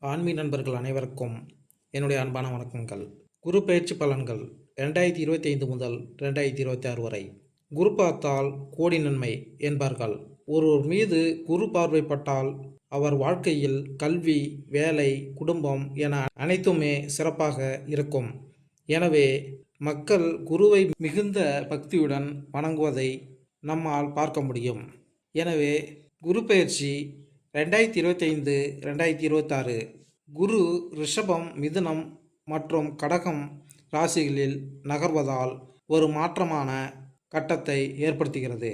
ஆன்மீக நண்பர்கள் அனைவருக்கும் என்னுடைய அன்பான வணக்கங்கள். குரு பெயர்ச்சி பலன்கள் 2025 முதல் 2026 வரை. குரு பார்த்தால் கோடி நன்மை என்பார்கள். ஒருவர் மீது குரு பார்வைப்பட்டால் அவர் வாழ்க்கையில் கல்வி, வேலை, குடும்பம் என அனைத்துமே சிறப்பாக இருக்கும். எனவே மக்கள் குருவை மிகுந்த பக்தியுடன் வணங்குவதை நம்மால் பார்க்க முடியும். எனவே குரு பெயர்ச்சி 2025 2026 குரு ரிஷபம், மிதுனம் மற்றும் கடகம் ராசிகளில் நகர்வதால் ஒரு மாற்றமான கட்டத்தை ஏற்படுத்துகிறது.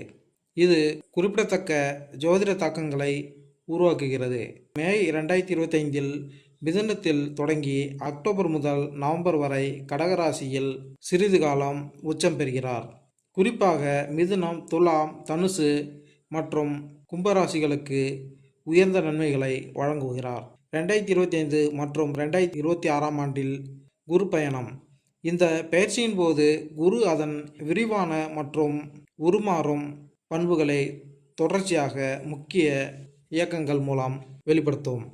இது குறிப்பிடத்தக்க ஜோதிட தாக்கங்களை உருவாக்குகிறது. மே 2025 மிதுனத்தில் தொடங்கி அக்டோபர் முதல் நவம்பர் வரை கடகராசியில் சிறிது காலம் உச்சம் பெறுகிறார். குறிப்பாக மிதுனம், துலாம், தனுசு மற்றும் கும்பராசிகளுக்கு உயர்ந்த நன்மைகளை வழங்குகிறார். 2025 மற்றும் 2026 ஆண்டில் குரு பயணம். இந்த பயிற்சியின் போது குரு அதன் விரிவான மற்றும் உருமாறும் பண்புகளை தொடர்ச்சியாக முக்கிய இயக்கங்கள் மூலம் வெளிப்படுத்தும்.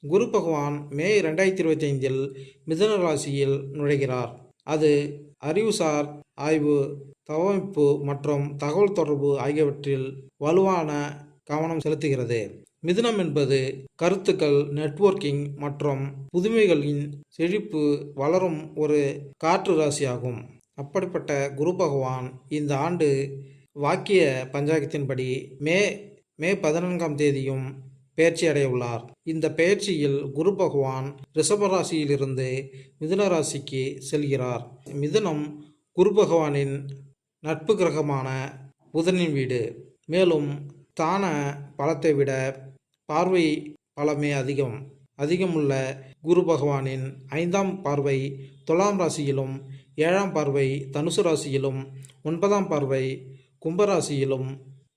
குரு பகவான் மே 2025 மிதுன ராசியில் நுழைகிறார். அது அறிவுசார் ஆய்வு, தகவமைப்பு மற்றும் தகவல் தொடர்பு ஆகியவற்றில் வலுவான கவனம் செலுத்துகிறது. மிதுனம் என்பது கருத்துக்கள், நெட்வொர்க்கிங் மற்றும் புதுமைகளின் செழிப்பு வளரும் ஒரு காற்று ராசியாகும். அப்படிப்பட்ட குரு பகவான் இந்த ஆண்டு வாக்கிய பஞ்சாங்கத்தின்படி மே 14ஆம் தேதியும் பெயர்ச்சி அடைய உள்ளார். இந்த பெயர்ச்சியில் குரு பகவான் ரிஷபராசியிலிருந்து மிதுன ராசிக்கு செல்கிறார். மிதுனம் குரு பகவானின் நட்பு கிரகமான புதனின் வீடு. மேலும் ஸ்தான பலத்தை விட பார்வை பலமே அதிகமுள்ள குரு பகவானின் 5ஆம் பார்வை துலாம் ராசியிலும், 7ஆம் பார்வை தனுசு ராசியிலும், 9ஆம் பார்வை கும்பராசியிலும்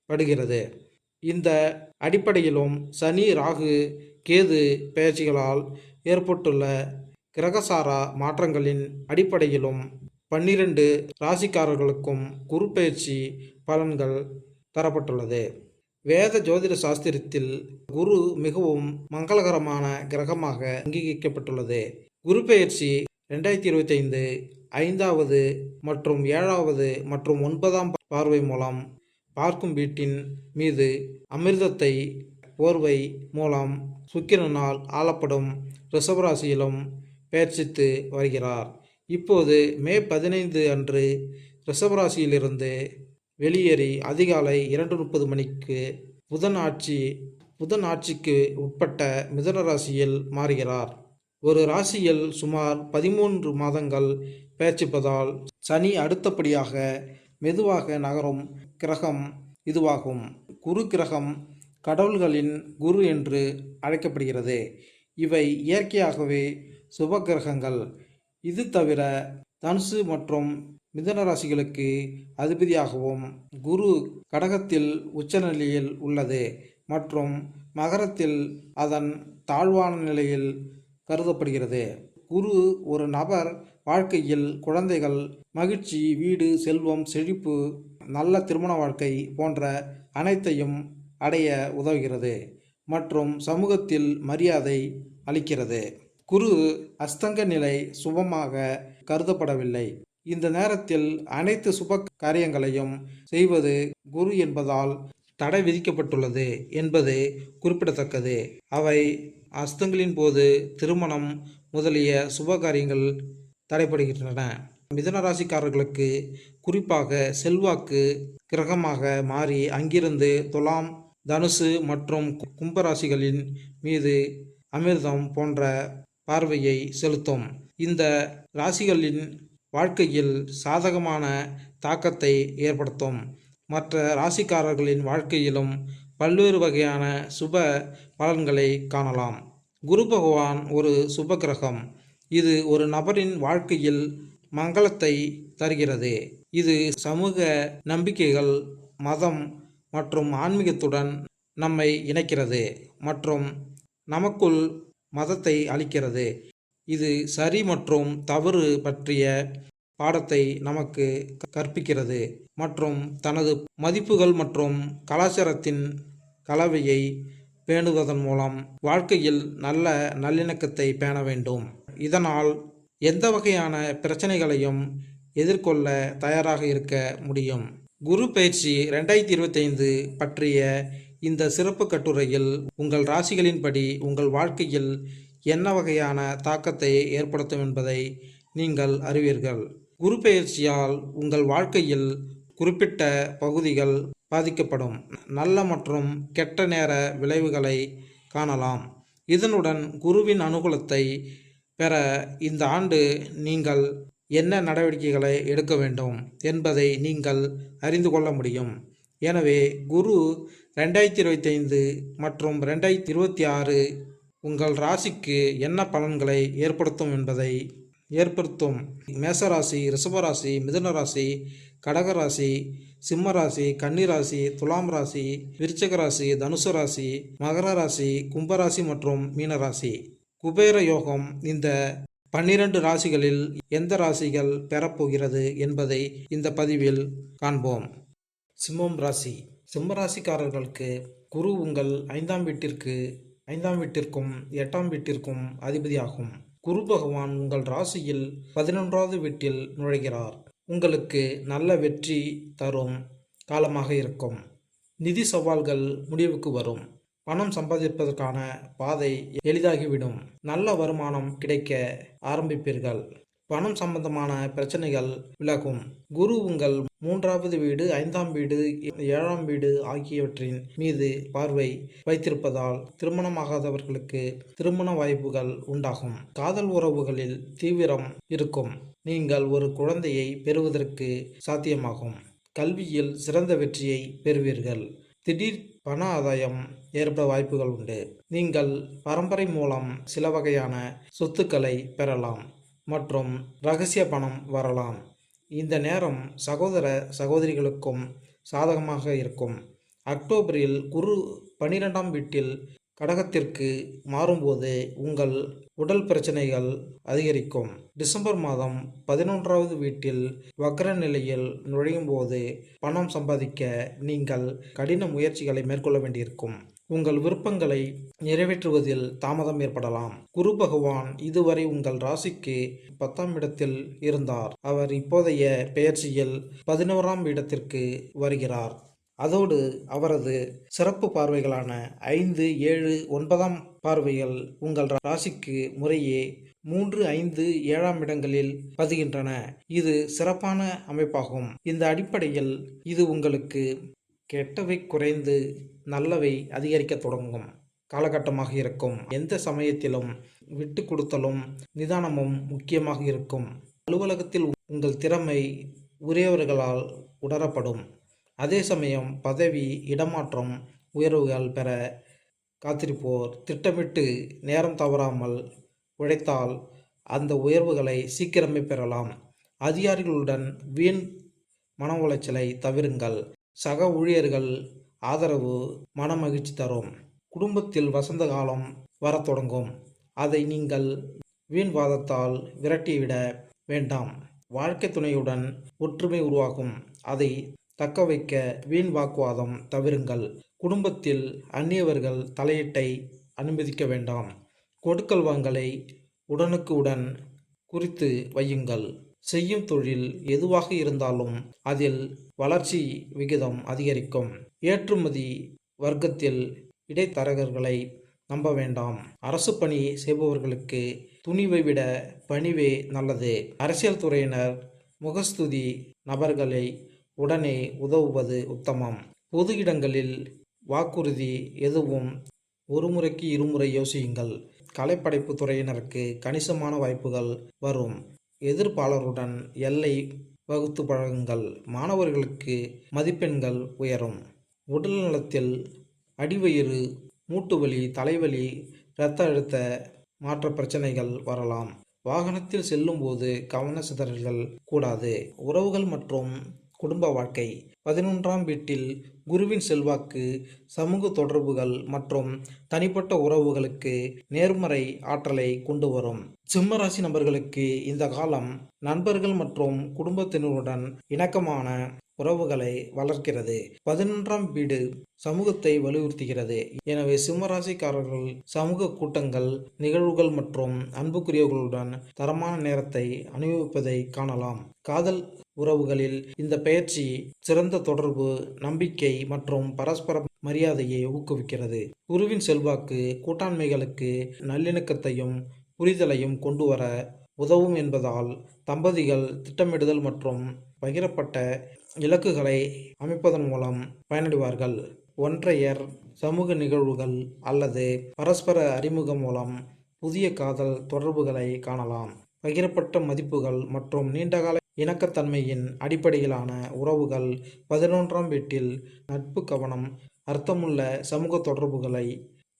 படுகிறது. இந்த அடிப்படையிலும் சனி, ராகு, கேது பெயர்ச்சிகளால் ஏற்பட்டுள்ள கிரகசாரா மாற்றங்களின் அடிப்படையிலும் 12 ராசிக்காரர்களுக்கும் குரு பெயர்ச்சி பலன்கள் தரப்பட்டுள்ளது. வேத ஜோதிட சாஸ்திரத்தில் குரு மிகவும் மங்களகரமான கிரகமாக அங்கீகரிக்கப்பட்டுள்ளது. குரு பெயர்ச்சி 2025 5வது மற்றும் 7வது மற்றும் 9ஆம் பார்வை மூலம் பார்க்கும் வீட்டின் மீது அமிர்தத்தை போர்வை மூலம் சுக்கிரனால் ஆளப்படும் ரிஷபராசியிலும் பெயர்ச்சித்து வருகிறார். இப்போது மே 15 அன்று ரிஷபராசியிலிருந்து வெளியேறி அதிகாலை 2:30 மணிக்கு புதன் ஆட்சிக்கு உட்பட்ட மிதுன ராசியில் மாறுகிறார். ஒரு ராசியில் சுமார் 13 மாதங்கள் பெயர்ச்சிப்பதால் சனி அடுத்தபடியாக மெதுவாக நகரும் கிரகம் இதுவாகும். குரு கிரகம் கடவுள்களின் குரு என்று அழைக்கப்படுகிறது. இவை இயற்கையாகவே சுப கிரகங்கள். இது தவிர தனுசு மற்றும் மிதுன ராசிகளுக்கு அதிபதியாகவும் குரு கடகத்தில் உச்சநிலையில் உள்ளது மற்றும் மகரத்தில் அதன் தாழ்வான நிலையில் கருதப்படுகிறது. குரு ஒரு நபர் வாழ்க்கையில் குழந்தைகள், மகிழ்ச்சி, வீடு, செல்வம், செழிப்பு, நல்ல திருமண வாழ்க்கை போன்ற அனைத்தையும் அடைய உதவுகிறது மற்றும் சமூகத்தில் மரியாதை அளிக்கிறது. குரு அஸ்தங்க நிலை சுபமாக கருதப்படவில்லை. இந்த நேரத்தில் அனைத்து சுப காரியங்களையும் செய்வது குரு என்பதால் தடை விதிக்கப்பட்டுள்ளது என்பது குறிப்பிடத்தக்கது. அவை அஸ்தங்களின் போது திருமணம் முதலிய சுப காரியங்கள் தடைபடுகின்றன. மிதுன ராசிக்காரர்களுக்கு குறிப்பாக செல்வாக்கு கிரகமாக மாறி அங்கிருந்து துலாம், தனுசு மற்றும் கும்பராசிகளின் மீது அமிர்தம் போன்ற பார்வையை செலுத்தும். இந்த ராசிகளின் வாழ்க்கையில் சாதகமான தாக்கத்தை ஏற்படுத்தும். மற்ற ராசிக்காரர்களின் வாழ்க்கையிலும் பல்வேறு வகையான சுப பலன்களை காணலாம். குரு பகவான் ஒரு சுப கிரகம். இது ஒரு நபரின் வாழ்க்கையில் மங்களத்தை தருகிறது. இது சமூக நம்பிக்கைகள், மதம் மற்றும் ஆன்மீகத்துடன் நம்மை இணைக்கிறது மற்றும் நமக்குள் மதத்தை அளிக்கிறது. இது சரி மற்றும் தவறு பற்றிய பாடத்தை நமக்கு கற்பிக்கிறது மற்றும் தனது மதிப்புகள் மற்றும் கலாச்சாரத்தின் கலவையை பேணுவதன் மூலம் வாழ்க்கையில் நல்ல நல்லிணக்கத்தை பேண வேண்டும். இதனால் எந்த வகையான பிரச்சனைகளையும் எதிர்கொள்ள தயாராக இருக்க முடியும். குரு பயிற்சி 2025 பற்றிய இந்த சிறப்பு கட்டுரையில் உங்கள் ராசிகளின்படி உங்கள் வாழ்க்கையில் என்ன வகையான தாக்கத்தை ஏற்படுத்தும் என்பதை நீங்கள் அறிவீர்கள். குரு பெயர்ச்சியால் உங்கள் வாழ்க்கையில் குறிப்பிட்ட பகுதிகள் பாதிக்கப்படும். நல்ல மற்றும் கெட்ட நேர விளைவுகளை காணலாம். இதனுடன் குருவின் அனுகூலத்தை பெற இந்த ஆண்டு நீங்கள் என்ன நடவடிக்கைகளை எடுக்க வேண்டும் என்பதை நீங்கள் அறிந்து கொள்ள முடியும். எனவே குரு 2025 மற்றும் 2026 உங்கள் ராசிக்கு என்ன பலன்களை ஏற்படுத்தும். மேசராசி, ரிஷபராசி, மிதுன ராசி, கடகராசி, சிம்ம ராசி, கன்னிராசி, துலாம் ராசி, விருச்சிக ராசி, தனுசு ராசி, மகர ராசி, கும்பராசி மற்றும் மீனராசி. குபேர யோகம் இந்த 12 ராசிகளில் எந்த ராசிகள் பெறப்போகிறது என்பதை இந்த பதிவில் காண்போம். சிம்மம் ராசி. சிம்ம ராசிக்காரர்களுக்கு குரு உங்கள் 5ஆம் வீட்டிற்கும் 8ஆம் வீட்டிற்கும் அதிபதியாகும். குரு பகவான் உங்கள் ராசியில் 11வது வீட்டில் நுழைகிறார். உங்களுக்கு நல்ல வெற்றி தரும் காலமாக இருக்கும். நிதி சவால்கள் முடிவுக்கு வரும். பணம் சம்பாதிப்பதற்கான பாதை எளிதாகிவிடும். நல்ல வருமானம் கிடைக்க ஆரம்பிப்பீர்கள். பணம் சம்பந்தமான பிரச்சனைகள் விலகும். குரு உங்கள் 3வது வீடு, 5ஆம் வீடு, 7ஆம் வீடு ஆகியவற்றின் மீது பார்வை வைத்திருப்பதால் திருமணமாகாதவர்களுக்கு திருமண வாய்ப்புகள் உண்டாகும். காதல் உறவுகளில் தீவிரம் இருக்கும். நீங்கள் ஒரு குழந்தையை பெறுவதற்கு சாத்தியமாகும். கல்வியில் சிறந்த வெற்றியை பெறுவீர்கள். திடீர் பண ஆதாயம் ஏற்பட வாய்ப்புகள் உண்டு. நீங்கள் பரம்பரை மூலம் சில வகையான சொத்துக்களை பெறலாம் மற்றும் இரகசிய பணம் வரலாம். இந்த நேரம் சகோதர சகோதரிகளுக்கும் சாதகமாக இருக்கும். அக்டோபரில் குரு 12ஆம் வீட்டில் கடகத்திற்கு மாறும்போது உங்கள் உடல் பிரச்சனைகள் அதிகரிக்கும். டிசம்பர் மாதம் 11வது வீட்டில் வக்ர நிலையில் நுழையும் போது பணம் சம்பாதிக்க நீங்கள் கடின முயற்சிகளை மேற்கொள்ள வேண்டியிருக்கும். உங்கள் விருப்பங்களை நிறைவேற்றுவதில் தாமதம் ஏற்படலாம். குரு பகவான் இதுவரை உங்கள் ராசிக்கு 10ஆம் இடத்தில் இருந்தார். அவர் இப்போதைய பெயர்ச்சியில் 11ஆம் இடத்திற்கு வருகிறார். அதோடு அவரது சிறப்பு பார்வைகளான 5, 7, 9ஆம் பார்வைகள் உங்கள் ராசிக்கு முறையே 3, 5, 7ஆம் இடங்களில் பதிகின்றன. இது சிறப்பான அமைப்பாகும். இந்த அடிப்படையில் இது உங்களுக்கு கெட்டவை குறைந்து நல்லவை அதிகரிக்க தொடங்கும் காலகட்டமாக இருக்கும். எந்த சமயத்திலும் விட்டு கொடுத்தலும் நிதானமும் முக்கியமாக இருக்கும். அலுவலகத்தில் உங்கள் திறமை உரியவர்களால் உணரப்படும். அதே சமயம் பதவி, இடமாற்றம், உயர்வுகள் பெற காத்திருப்போர் திட்டமிட்டு நேரம் தவறாமல் உழைத்தால் அந்த உயர்வுகளை சீக்கிரமே பெறலாம். அதிகாரிகளுடன் வீண் மன உளைச்சலை தவிருங்கள். சக ஊழியர்கள் ஆதரவு மன மகிழ்ச்சி தரும். குடும்பத்தில் வசந்த காலம் வரத் தொடங்கும். அதை நீங்கள் வீண் வாதத்தால் விரட்டிவிட வேண்டாம். வாழ்க்கை துணையுடன் ஒற்றுமை உருவாகும். அதை தக்க வைக்க வீண் வாக்குவாதம் தவிருங்கள். குடும்பத்தில் அந்நியவர்கள் தலையீட்டை அனுமதிக்க வேண்டாம். கொடுக்கல் வாங்கலை உடனுக்கு உடன் குறித்து வையுங்கள். செய்யும் தொழில் எதுவாக இருந்தாலும் அதில் வளர்ச்சி விகிதம் அதிகரிக்கும். ஏற்றுமதி வர்க்கத்தில் இடைத்தரகர்களை நம்ப வேண்டாம். அரசு பணி செய்பவர்களுக்கு துணிவை விட பணிவே நல்லது. அரசியல் துறையினர் முகஸ்துதி நபர்களை உடனே உதவுவது உத்தமம். பொது இடங்களில் வாக்குறுதி எதுவும் ஒரு முறைக்கு இருமுறை யோசியுங்கள். கலைப்படைப்பு துறையினருக்கு கணிசமான வாய்ப்புகள் வரும். எதிர்ப்பாளருடன் எல்லை வகுத்து பழகுங்கள். மாணவர்களுக்கு மதிப்பெண்கள் உயரும். உடல் நலத்தில் அடிவயிறு, மூட்டுவலி, தலைவலி, இரத்த அழுத்த மாற்ற பிரச்சனைகள் வரலாம். வாகனத்தில் செல்லும் போது கவன சிதறல்கள் கூடாது. உறவுகள் மற்றும் குடும்ப வாழ்க்கை. 11ஆம் வீட்டில் குருவின் செல்வாக்கு சமூக தொடர்புகள் மற்றும் தனிப்பட்ட உறவுகளுக்கு நேர்மறை ஆற்றலை கொண்டு வரும். சிம்ம ராசி நபர்களுக்கு இந்த காலம் நண்பர்கள் மற்றும் குடும்பத்தினருடன் இணக்கமான உறவுகளை வளர்க்கிறது. 11ஆம் வீடு சமூகத்தை வலியுறுத்துகிறது. எனவே சிம்மராசிக்காரர்கள் சமூக கூட்டங்கள், நிகழ்வுகள் மற்றும் அன்புக்குரியவர்களுடன் தரமான நேரத்தை அனுபவிப்பதை காணலாம். காதல் உறவுகளில் இந்த பெயர்ச்சி சிறந்த தொடர்பு, நம்பிக்கை மற்றும் பரஸ்பர மரியாதையை ஊக்குவிக்கிறது. குருவின் செல்வாக்கு கூட்டாண்மைகளுக்கு நல்லிணக்கத்தையும் புரிதலையும் கொண்டு வர உதவும் என்பதால் தம்பதிகள் திட்டமிடுதல் மற்றும் பகிரப்பட்ட இலக்குகளை அமைப்பதன் மூலம் பயனடைவார்கள். ஒன்றையர் சமூக நிகழ்வுகள் அல்லது பரஸ்பர அறிமுகம் மூலம் புதிய காதல் தொடர்புகளை காணலாம். பகிரப்பட்ட மதிப்புகள் மற்றும் நீண்டகால இணக்கத்தன்மையின் அடிப்படையிலான உறவுகள் 11ஆம் வீட்டில் நட்பு, கவனம், அர்த்தமுள்ள சமூக தொடர்புகளை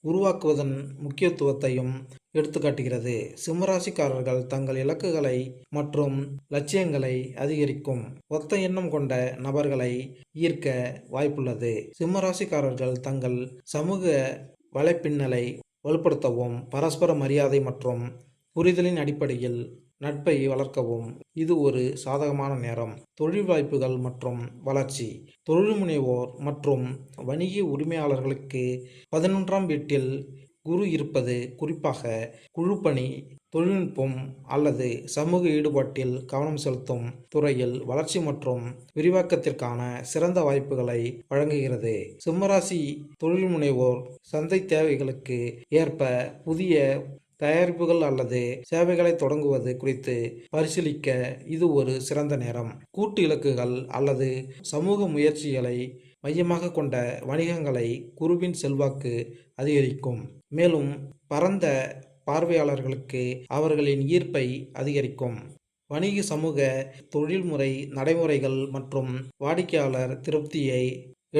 உருவாக்குவதன் முக்கியத்துவத்தையும் எடுத்துக்காட்டுகிறது. சிம்மராசிக்காரர்கள் தங்கள் இலக்குகளை மற்றும் லட்சியங்களை அதிகரிக்கும் ஒத்த எண்ணம் கொண்ட நபர்களை ஈர்க்க வாய்ப்புள்ளது. சிம்மராசிக்காரர்கள் தங்கள் சமூக வலைப்பின்னலை வலுப்படுத்தவும், பரஸ்பர மரியாதை மற்றும் புரிதலின் அடிப்படையில் நட்பை வளர்க்கவும் இது ஒரு சாதகமான நேரம். தொழில் வாய்ப்புகள் மற்றும் வளர்ச்சி. தொழில் முனைவோர் மற்றும் வணிக உரிமையாளர்களுக்கு 11ஆம் வீட்டில் குரு இருப்பது குறிப்பாக குழுப்பணி, தொழில்நுட்பம் அல்லது சமூக ஈடுபாட்டில் கவனம் செலுத்தும் துறையில் வளர்ச்சி மற்றும் விரிவாக்கத்திற்கான சிறந்த வாய்ப்புகளை வழங்குகிறது. சிம்மராசி தொழில் முனைவோர் சந்தை தேவைகளுக்கு ஏற்ப புதிய தயாரிப்புகள் அல்லது சேவைகளை தொடங்குவது குறித்து பரிசீலிக்க இது ஒரு சிறந்த நேரம். கூட்டு இலக்குகள் அல்லது சமூக முயற்சிகளை மையமாக கொண்ட வணிகங்களை குருவின் செல்வாக்கு அதிகரிக்கும். மேலும் பரந்த பார்வையாளர்களுக்கு அவர்களின் ஈர்ப்பை அதிகரிக்கும். வணிக, சமூக, தொழில்முறை நடைமுறைகள் மற்றும் வாடிக்கையாளர் திருப்தியை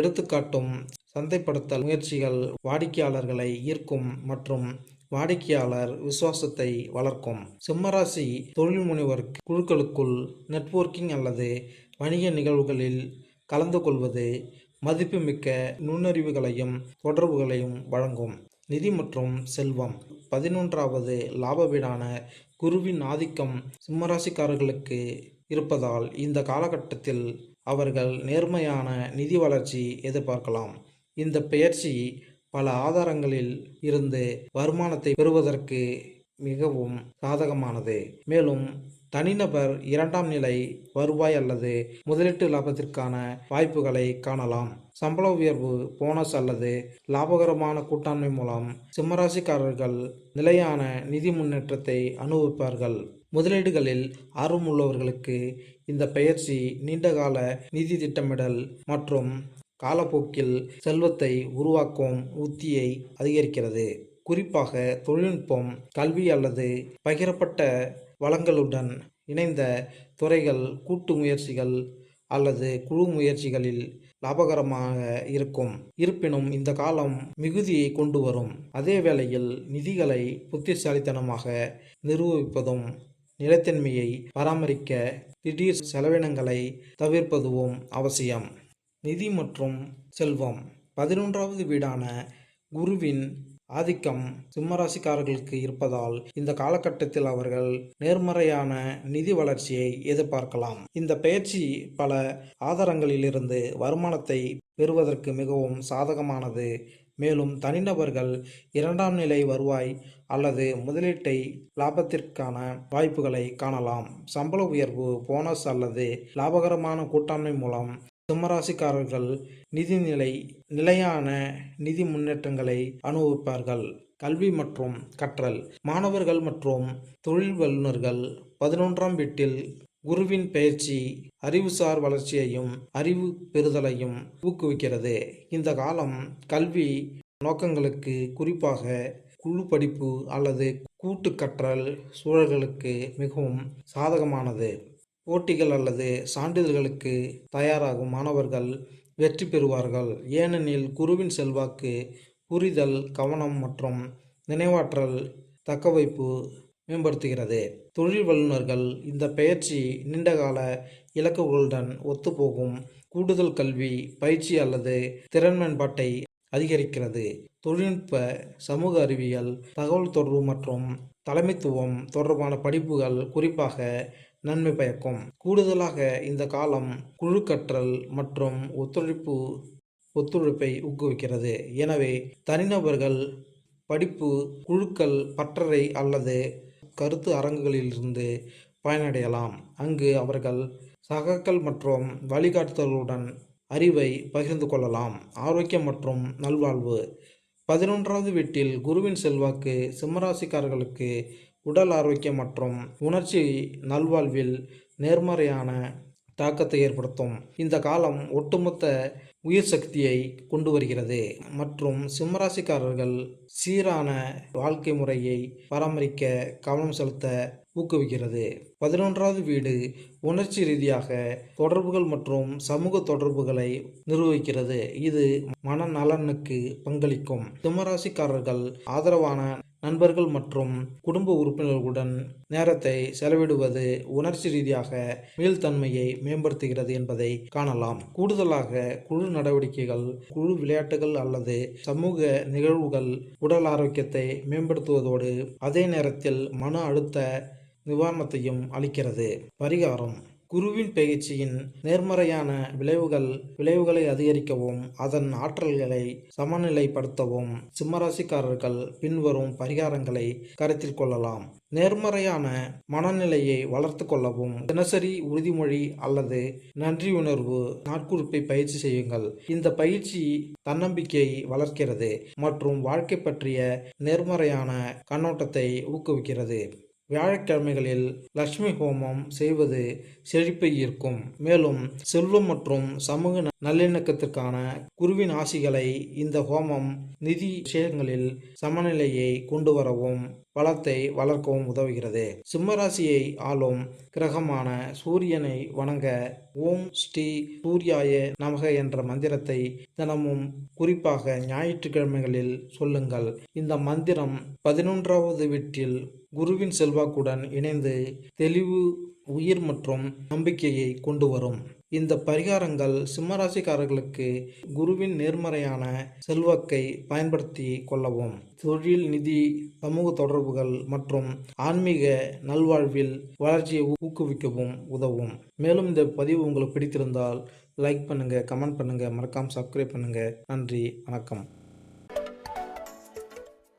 எடுத்துக்காட்டும் சந்தைப்படுத்தல் முயற்சிகள் வாடிக்கையாளர்களை ஈர்க்கும் மற்றும் வாடிக்கையாளர் விசுவாசத்தை வளர்க்கும். சிம்மராசி தொழில் முனைவர் குழுக்களுக்குள் நெட்வொர்க்கிங் அல்லது வணிக நிகழ்வுகளில் கலந்து கொள்வது மதிப்புமிக்க நுண்ணறிவுகளையும் தொடர்புகளையும் வழங்கும். நிதி மற்றும் செல்வம். 11வது லாப வீடான குருவின் ஆதிக்கம் சிம்மராசிக்காரர்களுக்கு இருப்பதால் இந்த காலகட்டத்தில் அவர்கள் நேர்மையான நிதி வளர்ச்சி எதிர்பார்க்கலாம். இந்த பெயர்ச்சி பல ஆதாரங்களில் இருந்து வருமானத்தை பெறுவதற்கு மிகவும் சாதகமானது. மேலும் தனிநபர் 2ஆம் நிலை வருவாய் அல்லது முதலீட்டு லாபத்திற்கான வாய்ப்புகளை காணலாம். சம்பள உயர்வு, போனஸ் அல்லது லாபகரமான கூட்டாண்மை மூலம் சிம்மராசிக்காரர்கள் நிலையான நிதி முன்னேற்றத்தை அனுபவிப்பார்கள். முதலீடுகளில் ஆர்வமுள்ளவர்களுக்கு இந்த பெயர்ச்சி நீண்டகால நிதி திட்டமிடல் மற்றும் காலப்போக்கில் செல்வத்தை உருவாக்கும் உத்தியை அதிகரிக்கிறது. குறிப்பாக தொழில்நுட்பம், கல்வி அல்லது பகிரப்பட்ட வளங்களுடன் இணைந்த துறைகள் கூட்டு முயற்சிகள் அல்லது குழு முயற்சிகளில் லாபகரமாக இருக்கும். இருப்பினும் இந்த காலம் மிகுதியை கொண்டு வரும். அதே வேளையில் நிதிகளை புத்திசாலித்தனமாக நிர்வகிப்பதும் நிலைத்தன்மையை பராமரிக்க திடீர் செலவினங்களை தவிர்ப்பதும் அவசியம். நிதி மற்றும் செல்வம். 11வது வீடான குருவின் ஆதிக்கம் சிம்மராசிக்காரர்களுக்கு இருப்பதால் இந்த காலகட்டத்தில் அவர்கள் நேர்மறையான நிதி வளர்ச்சியை எதிர்பார்க்கலாம். இந்த பெயர்ச்சி பல ஆதாரங்களிலிருந்து வருமானத்தை பெறுவதற்கு மிகவும் சாதகமானது. மேலும் தனிநபர்கள் 2ஆம் நிலை வருவாய் அல்லது முதலீட்டை லாபத்திற்கான வாய்ப்புகளை காணலாம். சம்பள உயர்வு, போனஸ் அல்லது லாபகரமான கூட்டாண்மை மூலம் சிம்மராசிக்காரர்கள் நிலையான நிதி முன்னேற்றங்களை அனுபவிப்பார்கள். கல்வி மற்றும் கற்றல். மாணவர்கள் மற்றும் தொழில் வல்லுநர்கள் 11ஆம் வீட்டில் குருவின் பெயர்ச்சி அறிவுசார் வளர்ச்சியையும் அறிவு பெறுதலையும் ஊக்குவிக்கிறது. இந்த காலம் கல்வி நோக்கங்களுக்கு, குறிப்பாக குழு படிப்பு அல்லது கூட்டு கற்றல் சூழல்களுக்கு மிகவும் சாதகமானது. போட்டிகள் அல்லது சான்றிதழ்களுக்கு தயாராகும் மாணவர்கள் வெற்றி பெறுவார்கள். ஏனெனில் குருவின் செல்வாக்கு புரிதல், கவனம் மற்றும் நினைவாற்றல் தக்கவைப்பு மேம்படுத்துகிறது. தொழில் வல்லுநர்கள் இந்த பெயர்ச்சி நீண்டகால இலக்குகளுடன் ஒத்துப்போகும் கூடுதல் கல்வி, பயிற்சி அல்லது திறன் மேம்பாட்டை அதிகரிக்கிறது. தொழில்நுட்ப, சமூக அறிவியல், தகவல் தொடர்பு மற்றும் தலைமைத்துவம் தொடர்பான படிப்புகள் குறிப்பாக நன்மை பயக்கும். கூடுதலாக இந்த காலம் குழு கற்றல் மற்றும் ஒத்துழைப்பை ஊக்குவிக்கிறது. எனவே தனிநபர்கள் படிப்பு, குழுக்கள், பட்டறை அல்லது கருத்து அரங்குகளிலிருந்து பயனடையலாம். அங்கு அவர்கள் சகாக்கள் மற்றும் வழிகாட்டுதல்களுடன் அறிவை பகிர்ந்து கொள்ளலாம். ஆரோக்கியம் மற்றும் நல்வாழ்வு. 11வது வீட்டில் குருவின் செல்வாக்கு சிம்மராசிக்காரர்களுக்கு உடல் ஆரோக்கியம் மற்றும் உணர்ச்சி நல்வாழ்வில் நேர்மறையான தாக்கத்தை ஏற்படுத்தும். இந்த காலம் ஒட்டுமொத்த உயிர் சக்தியை கொண்டு வருகிறது மற்றும் சிம்மராசிக்காரர்கள் சீரான வாழ்க்கை முறையை பராமரிக்க கவனம் செலுத்த ஊக்குவிக்கிறது. 11வது வீடு உணர்ச்சி ரீதியாக தொடர்புகள் மற்றும் சமூக தொடர்புகளை நிர்வகிக்கிறது. இது மனநலனுக்கு பங்களிக்கும். சிம்மராசிக்காரர்கள் ஆதரவான நண்பர்கள் மற்றும் குடும்ப உறுப்பினர்களுடன் நேரத்தை செலவிடுவது உணர்ச்சி ரீதியாக மீள்தன்மையை மேம்படுத்துகிறது என்பதை காணலாம். கூடுதலாக குழு நடவடிக்கைகள், குழு விளையாட்டுகள் அல்லது சமூக நிகழ்வுகள் உடல் ஆரோக்கியத்தை மேம்படுத்துவதோடு அதே நேரத்தில் மன அழுத்த நிவாரணத்தையும் அளிக்கிறது. பரிகாரம். குருவின் பயிற்சியின் நேர்மறையான விளைவுகளை அதிகரிக்கவும் அதன் ஆற்றல்களை சமநிலைப்படுத்தவும் சிம்மராசிக்காரர்கள் பின்வரும் பரிகாரங்களை கருத்தில் கொள்ளலாம். நேர்மறையான மனநிலையை வளர்த்து கொள்ளவும் தினசரி உறுதிமொழி அல்லது நன்றியுணர்வு நாட்குறிப்பை பயிற்சி செய்யுங்கள். இந்த பயிற்சி தன்னம்பிக்கையை வளர்க்கிறது மற்றும் வாழ்க்கை பற்றிய நேர்மறையான கண்ணோட்டத்தை ஊக்குவிக்கிறது. வியாழக்கிழமைகளில் லட்சுமி ஹோமம் செய்வது செழிப்பை ஈர்க்கும். மேலும் செல்வம் மற்றும் சமூக நல்லிணக்கத்திற்கான குருவின் ஆசிகளை இந்த ஹோமம் நிதி விஷயங்களில் சமநிலையை கொண்டு வரவும் பலத்தை வளர்க்கவும் உதவுகிறது. சிம்மராசியை ஆளும் கிரகமான சூரியனை வணங்க ஓம் ஸ்ரீ சூர்யாய நமக என்ற மந்திரத்தை தினமும் குறிப்பாக ஞாயிற்றுக்கிழமைகளில் சொல்லுங்கள். இந்த மந்திரம் 11வது வீட்டில் குருவின் செல்வாக்குடன் இணைந்து தெளிவு, உயிர் மற்றும் நம்பிக்கையை கொண்டு வரும். இந்த பரிகாரங்கள் சிம்மராசிக்காரர்களுக்கு குருவின் நேர்மறையான செல்வாக்கை பயன்படுத்தி கொள்ளவும் தொழில், நிதி, சமூக தொடர்புகள் மற்றும் ஆன்மீக நல்வாழ்வில் வளர்ச்சியை ஊக்குவிக்கவும் உதவும். மேலும் இந்த பதிவு உங்களுக்கு பிடித்திருந்தால் லைக் பண்ணுங்க, கமெண்ட் பண்ணுங்க, மறக்காம சப்ஸ்கிரைப் பண்ணுங்க. நன்றி, வணக்கம்.